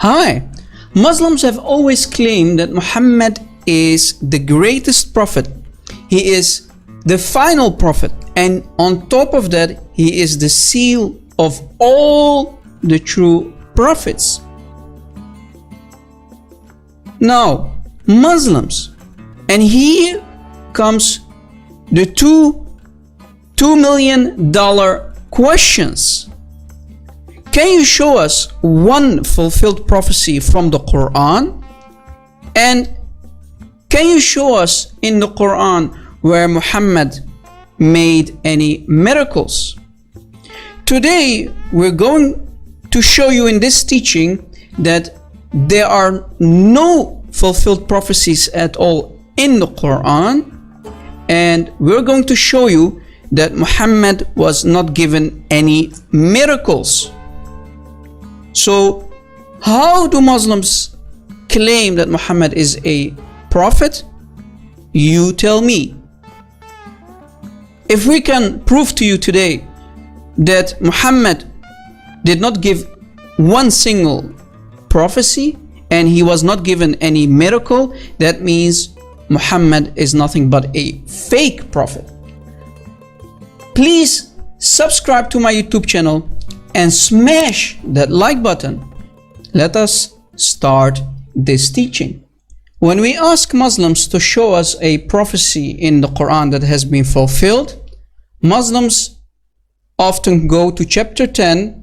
Hi, Muslims have always claimed that Muhammad is the greatest prophet. He is the final prophet, and on top of that, he is the seal of all the true prophets. Now, Muslims, and here comes the $2 million questions. Can you show us one fulfilled prophecy from the Quran? And can you show us in the Quran where Muhammad made any miracles? Today, we're going to show you in this teaching that there are no fulfilled prophecies at all in the Quran, and we're going to show you that Muhammad was not given any miracles. So, how do Muslims claim that Muhammad is a prophet? You tell me. If we can prove to you today that Muhammad did not give one single prophecy and he was not given any miracle, that means Muhammad is nothing but a fake prophet. Please subscribe to my YouTube channel and smash that like button. Let us start this teaching. When we ask Muslims to show us a prophecy in the Quran that has been fulfilled, Muslims often go to chapter 10,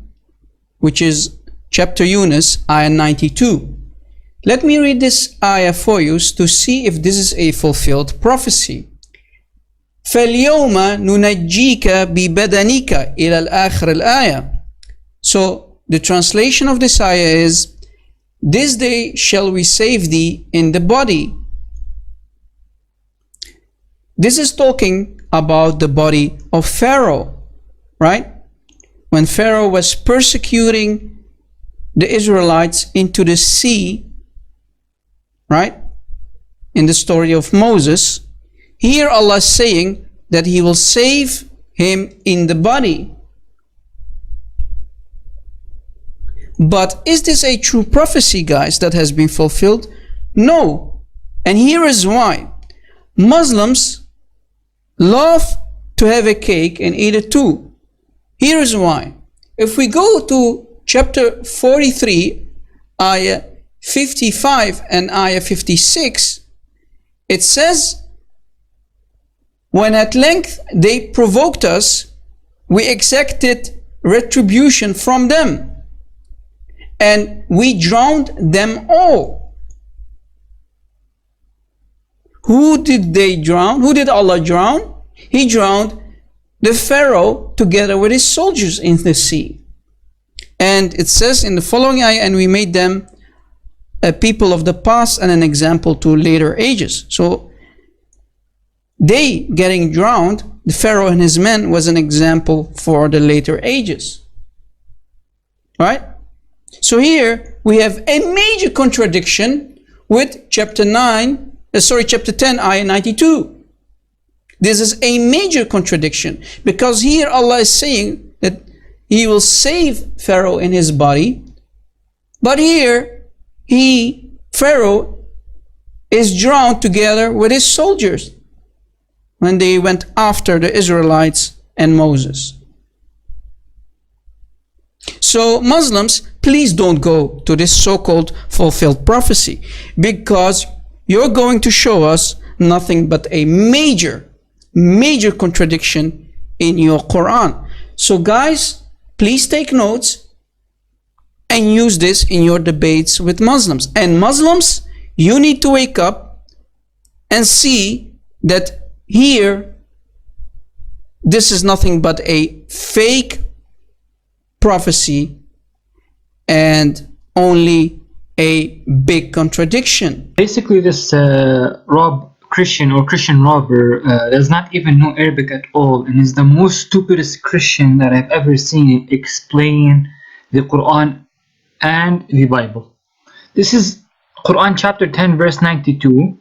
which is chapter Yunus, ayah 92. Let me read this ayah for you to see if this is a fulfilled prophecy. فَالْيَوْمَ نُنَجِّيكَ بِبَدَنِكَ إِلَى الْآخِرِ الْآيَةِ. So the translation of this ayah is, this day shall we save thee in the body. This is talking about the body of Pharaoh, right? When Pharaoh was persecuting the Israelites into the sea, right? In the story of Moses, here Allah is saying that He will save him in the body. But is this a true prophecy, guys, that has been fulfilled? No. And here is why. Muslims love to have a cake and eat it too. Here is why. If we go to chapter 43, ayah 55 and ayah 56, it says, when at length they provoked us, we exacted retribution from them, and we drowned them all. Who did they drown? Who did Allah drown? He drowned the Pharaoh together with his soldiers in the sea. And it says in the following ayah, and we made them a people of the past and an example to later ages. So they getting drowned, the Pharaoh and his men, was an example for the later ages. Right? So here we have a major contradiction with chapter 10, ayah 92. This is a major contradiction because here Allah is saying that He will save Pharaoh in his body, but here Pharaoh is drowned together with his soldiers when they went after the Israelites and Moses. So Muslims, please don't go to this so-called fulfilled prophecy, because you're going to show us nothing but a major contradiction in your Quran. So guys, please take notes and use this in your debates with Muslims. And Muslims, you need to wake up and see that here, this is nothing but a fake prophecy and only a big contradiction. Basically, this Christian robber does not even know Arabic at all, and is the most stupidest Christian that I've ever seen explain the Quran and the Bible. This is Quran chapter 10 verse 92.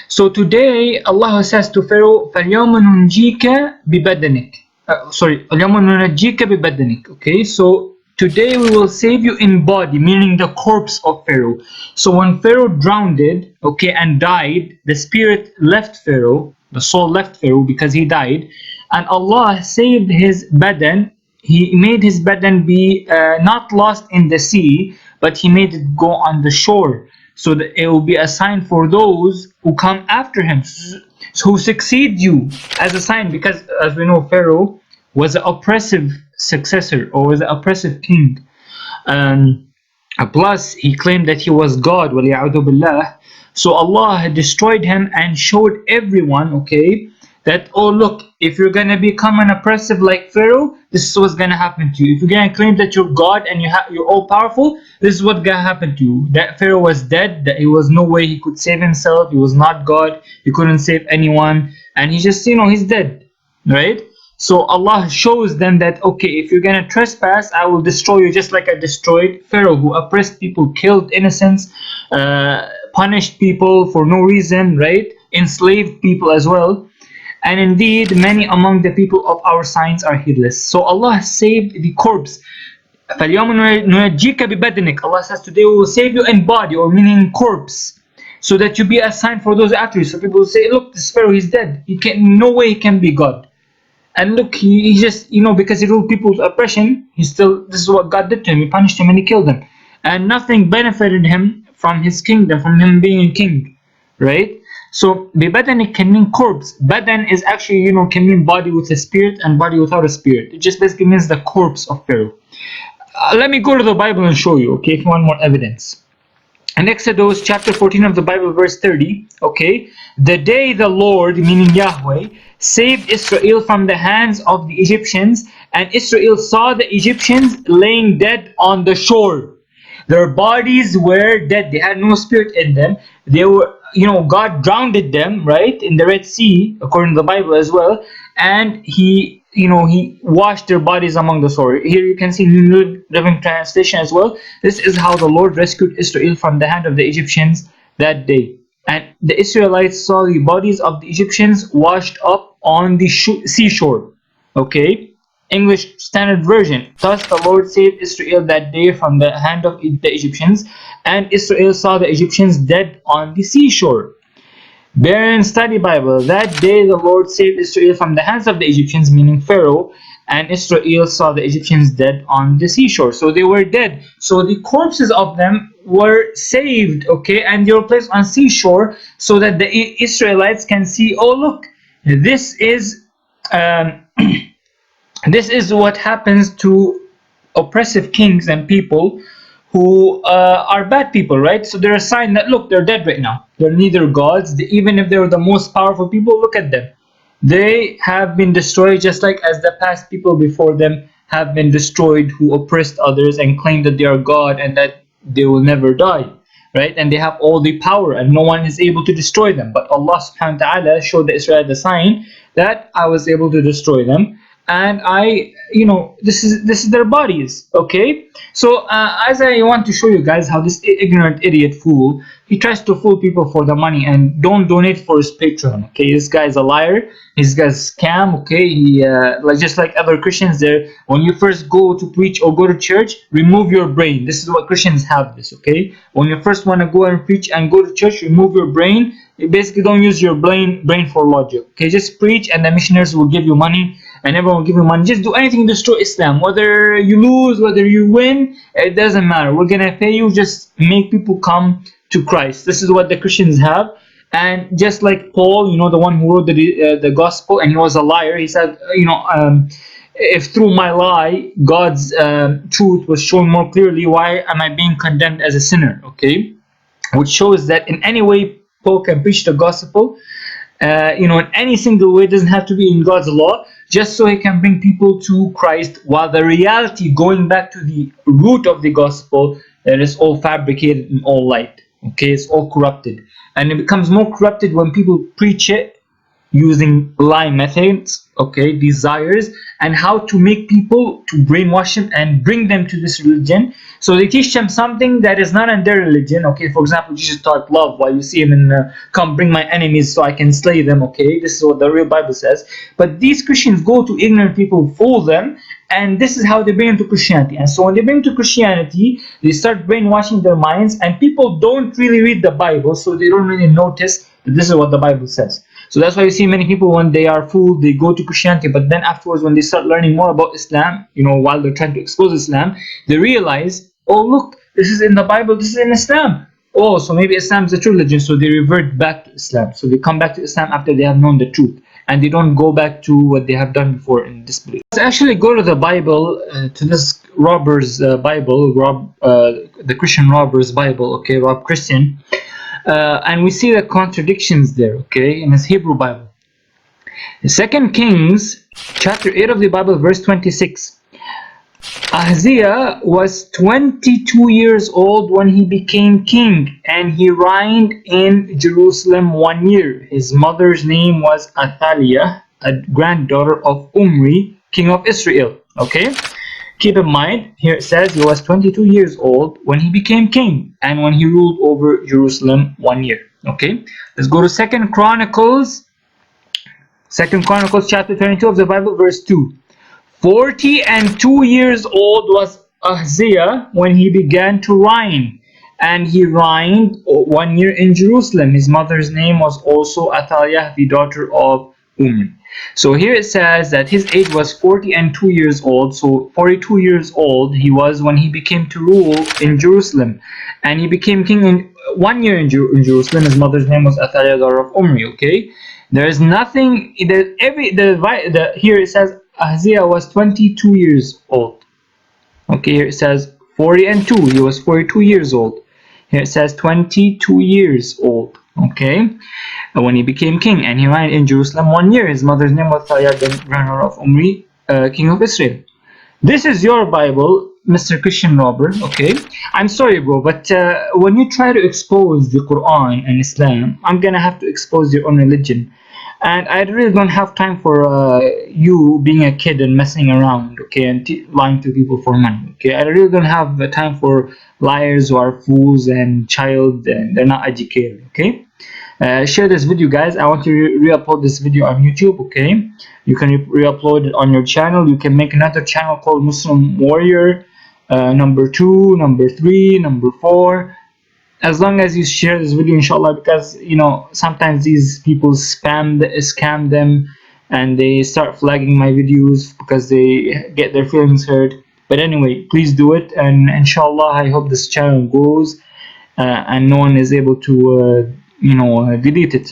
So today Allah says to Pharaoh, فَالْيَوْمَ نُنْجِيكَ بِبَدَنِكَ. الْيَوْمَ نُنَجِّيكَ بِبَدَنِكَ. Okay, so today we will save you in body, meaning the corpse of Pharaoh. So when Pharaoh drowned, okay, and died, the spirit left Pharaoh, the soul left Pharaoh because he died, and Allah saved his badan. He made his badan be not lost in the sea, but he made it go on the shore, so that it will be a sign for those who come after him, who succeed you, as a sign, because as we know, Pharaoh was an oppressive successor, or was an oppressive king. Um, Plus, he claimed that he was God, وَلِيَعُوذُ بِاللَّهِ. So Allah had destroyed him and showed everyone, okay, that, oh look, if you're gonna become an oppressive like Pharaoh, this is what's gonna happen to you. If you're gonna claim that you're God and you're all powerful, this is what's gonna happen to you. That Pharaoh was dead, that there was no way he could save himself, he was not God, he couldn't save anyone, and he just, he's dead, right? So Allah shows them that, okay, if you're gonna trespass, I will destroy you just like I destroyed Pharaoh, who oppressed people, killed innocents, punished people for no reason, right? Enslaved people as well. And indeed, many among the people of our signs are heedless. So Allah saved the corpse. فَالْيَوْمَ نُنَجِّيكَ بِبَدْنِكَ. Allah says, today we will save you in body, or meaning corpse, so that you be a sign for those after you. So people will say, look, this Pharaoh, he's dead. No way he can be God. And look, he just, because he ruled people's oppression, this is what God did to him. He punished him and he killed him. And nothing benefited him from his kingdom, from him being a king, right? So, bibadani can mean corpse. Badan is actually, can mean body with a spirit and body without a spirit. It just basically means the corpse of Pharaoh. Let me go to the Bible and show you, okay, if you want more evidence. In Exodus chapter 14 of the Bible, verse 30, okay, the day the Lord, meaning Yahweh, saved Israel from the hands of the Egyptians, and Israel saw the Egyptians laying dead on the shore. Their bodies were dead. They had no spirit in them. They were, God drowned them, right, in the Red Sea, according to the Bible as well, and he washed their bodies among the shore. Here you can see New Living Translation as well. This is how the Lord rescued Israel from the hand of the Egyptians that day. And the Israelites saw the bodies of the Egyptians washed up on the seashore. Okay? English Standard Version. Thus the Lord saved Israel that day from the hand of the Egyptians, and Israel saw the Egyptians dead on the seashore. Berean Study Bible. That day the Lord saved Israel from the hands of the Egyptians, meaning Pharaoh, and Israel saw the Egyptians dead on the seashore. So they were dead. So the corpses of them were saved, okay, and they were placed on seashore so that the Israelites can see, oh look, this is this is what happens to oppressive kings and people who are bad people, right? So they're a sign that, look, they're dead right now. They're neither gods. Even if they were the most powerful people, look at them. They have been destroyed just like as the past people before them have been destroyed, who oppressed others and claimed that they are God and that they will never die, right? And they have all the power and no one is able to destroy them. But Allah subhanahu wa ta'ala showed the Israelites the sign that I was able to destroy them. And this is their bodies, okay? So as I want to show you guys how this ignorant idiot fool, he tries to fool people for the money and don't donate for his Patreon, okay? This guy is a liar. This guy's scam, okay? He just like other Christians there, when you first go to preach or go to church, remove your brain. This is what Christians have this, okay? When you first want to go and preach and go to church, remove your brain. You basically don't use your brain for logic, okay? Just preach and the missionaries will give you money and everyone will give you money. Just do anything to destroy Islam. Whether you lose, whether you win, it doesn't matter. We're gonna pay you. Just make people come to Christ. This is what the Christians have. And just like Paul, the one who wrote the gospel, and he was a liar. He said, if through my lie God's truth was shown more clearly, why am I being condemned as a sinner? Okay, which shows that in any way Paul can preach the gospel, in any single way. It doesn't have to be in God's law, just so he can bring people to Christ, while the reality, going back to the root of the gospel, that is all fabricated and all light. Okay, it's all corrupted, and it becomes more corrupted when people preach it using lie methods, okay, desires, and how to make people to brainwash them and bring them to this religion. So they teach them something that is not in their religion, okay? For example, Jesus taught love, while you see him in come bring my enemies so I can slay them, okay? This is what the real Bible says. But these Christians go to ignorant people, fool them, and this is how they bring into Christianity. And so when they bring to Christianity, they start brainwashing their minds, and people don't really read the Bible, so they don't really notice that this is what the Bible says. So that's why you see many people, when they are fooled, they go to Christianity, but then afterwards, when they start learning more about Islam, while they're trying to expose Islam, they realize, oh look, this is in the Bible, this is in Islam. Oh, so maybe Islam is the true religion, so they revert back to Islam. So they come back to Islam after they have known the truth, and they don't go back to what they have done before in disbelief. Let's actually go to the Bible, to this robber's Bible, the Christian robber's Bible, okay, Rob Christian, and we see the contradictions there, okay, in his Hebrew Bible. 2 Kings chapter 8 of the Bible, verse 26. Ahaziah was 22 years old when he became king, and he reigned in Jerusalem 1 year. His mother's name was Athaliah, a granddaughter of Omri, king of Israel. Okay, keep in mind, here it says he was 22 years old when he became king, and when he ruled over Jerusalem 1 year. Okay, let's go to 2 Chronicles chapter 22 of the Bible, verse 2. 42 years old was Ahaziah when he began to reign, and he reigned 1 year in Jerusalem. His mother's name was also Athaliah, the daughter of Omri. So here it says that his age was 42 years old. So 42 years old he was when he became to rule in Jerusalem, and he became king in 1 year in Jerusalem. His mother's name was Athaliah, daughter of Omri. Okay, there is nothing. Here it says Ahaziah was 22 years old. Okay, here it says 42. He was 42 years old. Here it says 22 years old. Okay, when he became king, and he reigned in Jerusalem 1 year. His mother's name was Athaliah, the granddaughter of Omri, king of Israel. This is your Bible, Mr. Christian robber. Okay, I'm sorry, bro, but when you try to expose the Quran and Islam, I'm gonna have to expose your own religion. And I really don't have time for you being a kid and messing around, okay, and lying to people for money, okay. I really don't have time for liars who are fools and child and they're not educated, okay. Share this video, guys. I want to re-upload this video on YouTube, okay. You can re-upload it on your channel. You can make another channel called Muslim Warrior, number 2, number 3, number 4. As long as you share this video, inshallah, because sometimes these people scam them, and they start flagging my videos because they get their feelings hurt. But anyway, please do it, and inshallah I hope this channel grows and no one is able to delete it.